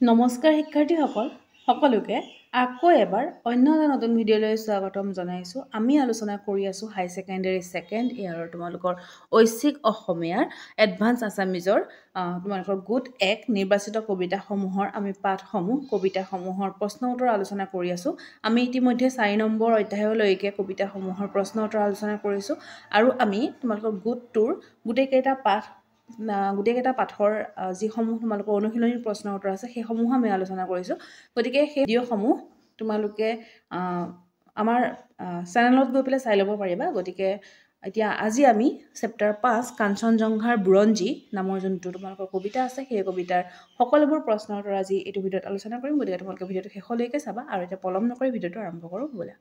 নমস্কাৰ শিক্ষাৰ্থীসকল সকলোকে আকৌ এবাৰ অন্য এটা নতুন ভিডিঅ'লৈ স্বাগতম জনাইছোঁ। আমি আলোচনা কৰি আছোঁ হাই ছেকেণ্ডেৰী ছেকেণ্ড ইয়াৰৰ তোমালোকৰ ঐচ্ছিক অসমীয়াৰ এডভান্স আছামিজৰ তোমালোকৰ গোট 1 নিৰ্বাচিত কবিতাসমূহৰ আমি পাঠসমূহ কবিতাসমূহৰ প্ৰশ্ন উত্তৰ আলোচনা কৰি আছোঁ। আমি ইতিমধ্যে 4 নম্বৰ অধ্যায়লৈকে কবিতাসমূহৰ প্ৰশ্ন উত্তৰ আলোচনা কৰিছোঁ আৰু আমি তোমালোকৰ গোটটোৰ গোটেইকেইটা পাঠৰ যিসমূহ তোমালোকৰ অনুশীলনী প্ৰশ্ন উত্তৰ আছে সেইসমূহ আমি আলোচনা কৰিছোঁ। গতিকে সেই ভিডিঅ'সমূহ তোমালোকে আমাৰ চেনেলত গৈ পেলাই চাই ল'ব পাৰিবা। গতিকে এতিয়া আজি আমি চেপ্টাৰ 5 কাঞ্চনজংঘাৰ বুৰঞ্জী নামৰ যোনটো তোমালোকৰ কবিতা আছে সেই কবিতাৰ সকলোবোৰ প্ৰশ্ন উত্তৰ আজি এইটো ভিডিঅ'ত আলোচনা কৰিম। গতিকে তোমালোকে ভিডিঅ'টো শেষলৈকে চাবা আৰু এতিয়া পলম নকৰি ভিডিঅ'টো আৰম্ভ কৰোঁ ব'লা।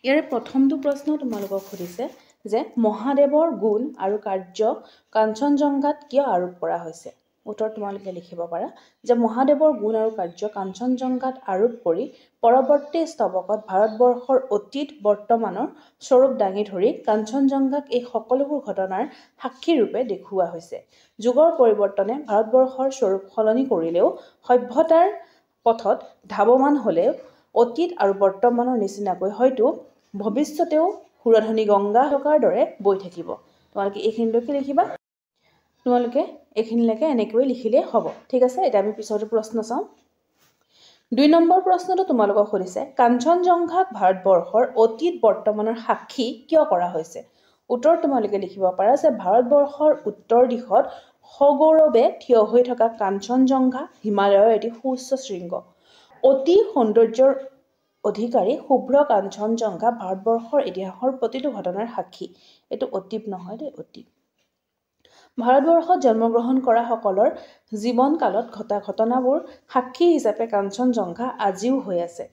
ইয়াৰে প্ৰথমটো প্ৰশ্ন তোমালোকক সুধিছে যে মহাদেৱৰ গুণ আৰু কাৰ্য কাঞ্চনজংঘাত কিয় আৰোপ কৰা হৈছে। উত্তৰ তোমালোকে লিখিব পাৰা যে মহাদেৱৰ গুণ আৰু কাৰ্য কাঞ্চনজংঘাত আৰোপ কৰি পৰৱৰ্তী স্তৱকত ভাৰতবৰ্ষৰ অতীত বৰ্তমানৰ স্বৰূপ দাঙি ধৰি কাঞ্চনজংঘাক এই সকলোবোৰ ঘটনাৰ সাক্ষীৰূপে দেখুওৱা হৈছে। যুগৰ পৰিৱৰ্তনে ভাৰতবৰ্ষৰ স্বৰূপ সলনি কৰিলেও সভ্যতাৰ পথত ধাৱমান হ'লেও অতীত আৰু বৰ্তমানৰ নিচিনাকৈ হয়তো ভৱিষ্যতেও সুৰধনী গংগা থকাৰ দৰে বৈ থাকিব। তোমালোকে এইখিনিলৈকে লিখিবা। তোমালোকে এইখিনিলৈকে এনেকৈ লিখিলেই হ'ব। ঠিক আছে, এতিয়া আমি পিছৰটো প্ৰশ্ন চাওঁ। 2 নম্বৰ প্ৰশ্নটো তোমালোকক সুধিছে কাঞ্চনজংঘাক ভাৰতবৰ্ষৰ অতীত বৰ্তমানৰ সাক্ষী কিয় কৰা হৈছে। উত্তৰ তোমালোকে লিখিব পাৰা যে ভাৰতবৰ্ষৰ উত্তৰ দিশত সগৌৰৱে থিয় হৈ থকা কাঞ্চনজংঘা হিমালয়ৰ এটি সুউচ্চ শৃংগ। অতি সৌন্দৰ্যৰ অধিকাৰী শুভ্ৰ কাঞ্চনজংঘা ভাৰতবৰ্ষৰ ইতিহাসৰ প্ৰতিটো ঘটনাৰ সাক্ষী। এইটো অতীত নহয় দেই, অতীত। ভাৰতবৰ্ষত জন্মগ্ৰহণ কৰা সকলৰ জীৱন কালত ঘটা ঘটনাবোৰ সাক্ষী হিচাপে কাঞ্চনজংঘা আজিও হৈ আছে।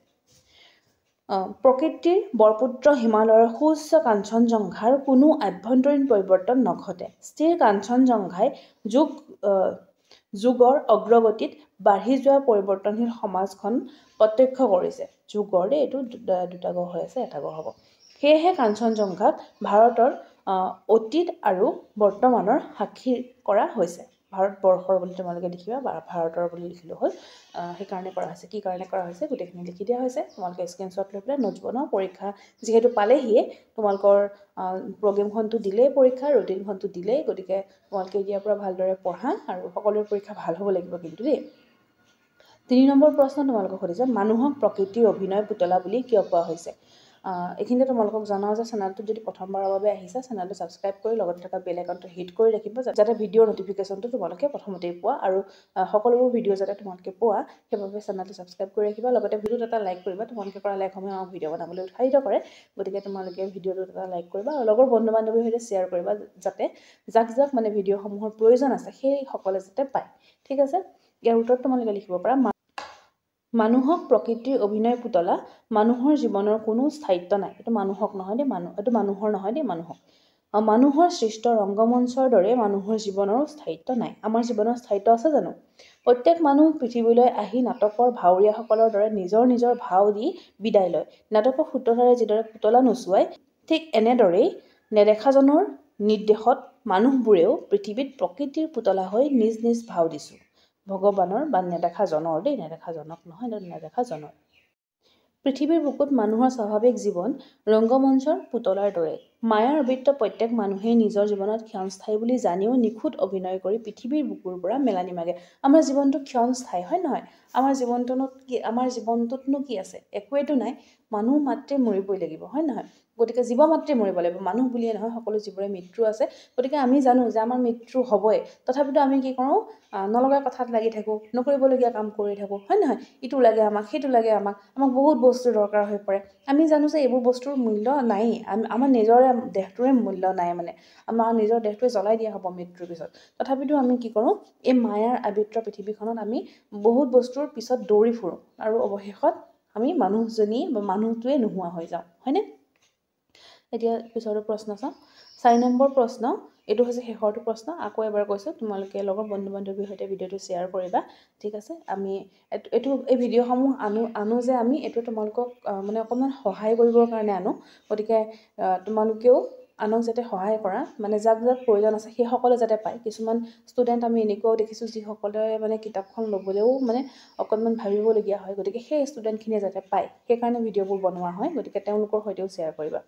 প্ৰকৃতিৰ বৰপুত্ৰ হিমালয়ৰ সুউচ্চ কাঞ্চনজংঘাৰ কোনো আভ্যন্তৰীণ পৰিৱৰ্তন নঘটে। স্থিৰ কাঞ্চনজংঘাই যুগৰ অগ্ৰগতিত বাঢ়ি যোৱা পৰিৱৰ্তনশীল সমাজখন প্ৰত্যক্ষ কৰিছে। যুগৰ দেই, এইটো দুটা গ হৈ আছে, এটা গ হ'ব। সেয়েহে কাঞ্চনজংঘাক ভাৰতৰ অতীত আৰু বৰ্তমানৰ সাক্ষী কৰা হৈছে। ভাৰতবৰ্ষৰ বুলি তোমালোকে লিখিবা বা ভাৰতৰ বুলি লিখিলেও হ'ল। সেইকাৰণে কৰা হৈছে। কি কাৰণে কৰা হৈছে গোটেইখিনি লিখি দিয়া হৈছে। তোমালোকে স্ক্ৰীনশ্বট লৈ পেলাই নোটছ বনাও। পৰীক্ষা যিহেতু পালেহিয়ে, তোমালোকৰ প্ৰগ্ৰেমখনটো দিলেই, পৰীক্ষা ৰুটিনখনটো দিলেই। গতিকে তোমালোকে এতিয়াৰ পৰা ভালদৰে পঢ়া আৰু সকলোৰে পৰীক্ষা ভাল হ'ব লাগিব কিন্তু দেই। 3 নম্বৰ প্ৰশ্ন তোমালোকক সুধিছে মানুহক প্ৰকৃতিৰ অভিনয় পুতলা বুলি কিয় কোৱা হৈছে। এইখিনিতে তোমালোকক জনাওঁ যে চেনেলটোত যদি প্ৰথমবাৰৰ বাবে আহিছে চেনেলটো ছাবস্ক্ৰাইব কৰি লগতে থকা বেল আইকনটো হিট কৰি ৰাখিব যাতে ভিডিঅ'ৰ নটিফিকেশ্যনটো তোমালোকে প্ৰথমতেই পোৱা আৰু সকলোবোৰ ভিডিঅ' যাতে তোমালোকে পোৱা সেইবাবে চেনেলটো ছাবস্ক্ৰাইব কৰি ৰাখিবা। লগতে ভিডিঅ'ত এটা লাইক কৰিবা। তোমালোকে কৰা লাইকসমূহে আমাক ভিডিঅ' বনাবলৈ উৎসাহিত কৰে। গতিকে তোমালোকে ভিডিঅ'টোত এটা লাইক কৰিবা আৰু লগৰ বন্ধু বান্ধৱীৰ সৈতে শ্বেয়াৰ কৰিবা যাতে যাক মানে ভিডিঅ'সমূহৰ প্ৰয়োজন আছে সেই সকলে যাতে পায়। ঠিক আছে, ইয়াৰ উত্তৰত তোমালোকে লিখিব পাৰা মানুহক প্ৰকৃতিৰ অভিনয় পুতলা মানুহৰ জীৱনৰ কোনো স্থায়িত্ব নাই। এইটো মানুহক নহয় দেই, এইটো মানুহৰ নহয় দেই, মানুহক। মানুহৰ সৃষ্ট ৰংগমঞ্চৰ দৰে মানুহৰ জীৱনৰো স্থায়িত্ব নাই। আমাৰ জীৱনৰ স্থায়িত্ব আছে জানো? প্ৰত্যেক মানুহ পৃথিৱীলৈ আহি নাটকৰ ভাৱৰীয়াসকলৰ দৰে নিজৰ নিজৰ ভাও দি বিদায় লয়। নাটকৰ সূত্ৰধাৰে যিদৰে পুতলা নচুৱাই ঠিক এনেদৰেই নেদেখাজনৰ নিৰ্দেশত মানুহবোৰেও পৃথিৱীত প্ৰকৃতিৰ পুতলা হৈ নিজ নিজ ভাও দিছোঁ। ভগৱানৰ বা নেদেখাজনৰ দেই, নেদেখাজনক নহয়, নেদেখাজনৰ। পৃথিৱীৰ বুকুত মানুহৰ স্বাভাৱিক জীৱন ৰংগমঞ্চৰ পুতলাৰ দৰে। মায়াৰ আবৃত্ত প্ৰত্যেক মানুহেই নিজৰ জীৱনত ক্ষণস্থায়ী বুলি জানিও নিখুঁত অভিনয় কৰি পৃথিৱীৰ বুকুৰ পৰা মেলানি মাগে। আমাৰ জীৱনটো ক্ষণস্থায়ী হয় নহয়? আমাৰ জীৱনটোতনো কি আছে? একোৱেতো নাই। মানুহ মাত্ৰে মৰিবই লাগিব হয় নহয়? গতিকে জীৱ মাত্ৰে মৰিব লাগিব। মানুহ বুলিয়ে নহয়, সকলো জীৱৰে মৃত্যু আছে। গতিকে আমি জানো যে আমাৰ মৃত্যু হ'বই। তথাপিতো আমি কি কৰোঁ? নলগা কথাত লাগি থাকোঁ, নকৰিবলগীয়া কাম কৰি থাকোঁ হয় নহয়? ইটো লাগে আমাক, সেইটো লাগে আমাক বহুত বস্তুৰ দৰকাৰ হৈ পৰে। আমি জানো যে এইবোৰ বস্তুৰ মূল্য নাই। আমাৰ নিজৰে দেহটোৰে মূল্য নাই, মানে আমাৰ নিজৰ দেহটোৱে জ্বলাই দিয়া হ'ব মৃত্যুৰ পিছত। তথাপিতো আমি কি কৰোঁ? এই মায়াৰ আবৃত্ত পৃথিৱীখনত আমি বহুত বস্তুৰ পিছত দৌৰি ফুৰোঁ আৰু অৱশেষত আমি মানুহটোৱে নোহোৱা হৈ যাওঁ হয়নে? এতিয়া পিছৰটো প্ৰশ্ন চাওঁ। 4 নম্বৰ প্ৰশ্ন, এইটো হৈছে শেষৰটো প্ৰশ্ন। আকৌ এবাৰ কৈছোঁ, তোমালোকে লগৰ বন্ধু বান্ধৱীৰ সৈতে ভিডিঅ'টো শ্বেয়াৰ কৰিবা। ঠিক আছে, আমি এই ভিডিঅ'সমূহ আনো যে আমি এইটো তোমালোকক মানে অকণমান সহায় কৰিবৰ কাৰণে আনো। গতিকে তোমালোকেও আনক যাতে সহায় কৰা মানে যাক যাক প্ৰয়োজন আছে সেইসকলে যাতে পায় কিছুমান ষ্টুডেণ্ট আমি এনেকুৱাও দেখিছোঁ যিসকলে মানে কিতাপখন ল'বলৈও মানে অকণমান ভাবিবলগীয়া হয় গতিকে সেই ষ্টুডেণ্টখিনিয়ে যাতে পায় সেইকাৰণে ভিডিঅ'বোৰ বনোৱা হয় গতিকে তেওঁলোকৰ সৈতেও শ্বেয়াৰ কৰিবা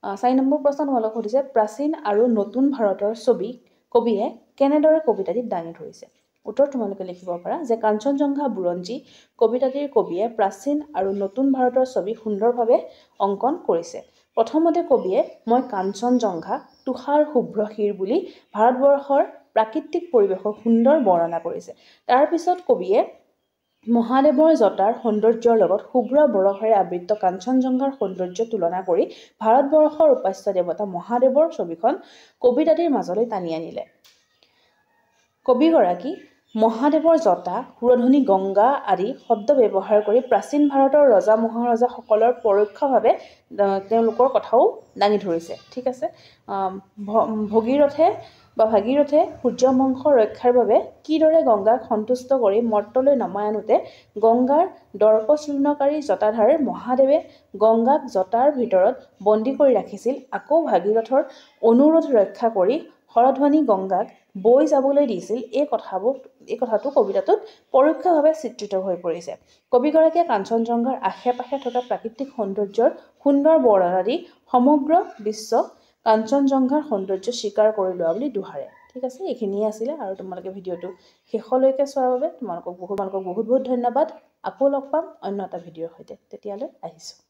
4 নম্বৰ প্ৰশ্ন তোমালোক সুধিছে প্ৰাচীন আৰু নতুন ভাৰতৰ ছবি কবিয়ে কেনেদৰে কবিতাটিত দাঙি ধৰিছে উত্তৰ তোমালোকে লিখিব পাৰা যে কাঞ্চনজংঘা বুৰঞ্জী কবিতাটিৰ কবিয়ে প্ৰাচীন আৰু নতুন ভাৰতৰ ছবি সুন্দৰভাৱে অংকন কৰিছে প্ৰথমতে কবিয়ে মই কাঞ্চনজংঘা তুষাৰ শুভ্ৰ শিৰ বুলি ভাৰতবৰ্ষৰ প্ৰাকৃতিক পৰিৱেশৰ সুন্দৰ বৰ্ণনা কৰিছে তাৰ পিছত কবিয়ে মহাদেৱৰ জটাৰ সৌন্দৰ্যৰ লগত শুভ্ৰ বৰফেৰে আবৃত কাঞ্চনজংঘাৰ সৌন্দৰ্য তুলনা কৰি ভাৰতবৰ্ষৰ উপাস্য দেৱতা মহাদেৱৰ ছবিখন কবিতাটিৰ মাজলৈ টানি আনিলে কবিগৰাকী মহাদেৱৰ জটা সুৰধনী গংগা আদি শব্দ ব্যৱহাৰ কৰি প্ৰাচীন ভাৰতৰ ৰজা মহাৰজাসকলৰ পৰোক্ষভাৱে তেওঁলোকৰ কথাও দাঙি ধৰিছে ঠিক আছে ভাগীৰথে সূৰ্যবংশ ৰক্ষাৰ বাবে কিদৰে গংগাক সন্তুষ্ট কৰি মৰ্তলৈ নমাই আনোতে গংগাৰ দৰ্পচূৰ্ণকাৰী জটাধাৰ মহাদেৱে গংগাক জটাৰ ভিতৰত বন্দী কৰি ৰাখিছিল আকৌ ভাগীৰথৰ অনুৰোধ ৰক্ষা কৰি হৰধ্বনি গংগাক বৈ যাবলৈ দিছিল এই কথাটো কবিতাটোত পৰোক্ষভাৱে চিত্ৰিত হৈ পৰিছে কবিগৰাকীয়ে কাঞ্চনজংঘাৰ আশে-পাশে থকা প্ৰাকৃতিক সৌন্দৰ্যৰ সুন্দৰ বৰ্ণনা দি সমগ্ৰ বিশ্ব কাঞ্চনজংঘাৰ সৌন্দৰ্য স্বীকাৰ কৰি লোৱা বুলি দোহাৰে ঠিক আছে এইখিনিয়ে আছিলে আৰু তোমালোকে ভিডিঅ'টো শেষলৈকে চোৱাৰ বাবে তোমালোকক বহুত ধন্যবাদ আকৌ লগ পাম অন্য এটা ভিডিঅ'ৰ সৈতে তেতিয়ালৈ আহিছোঁ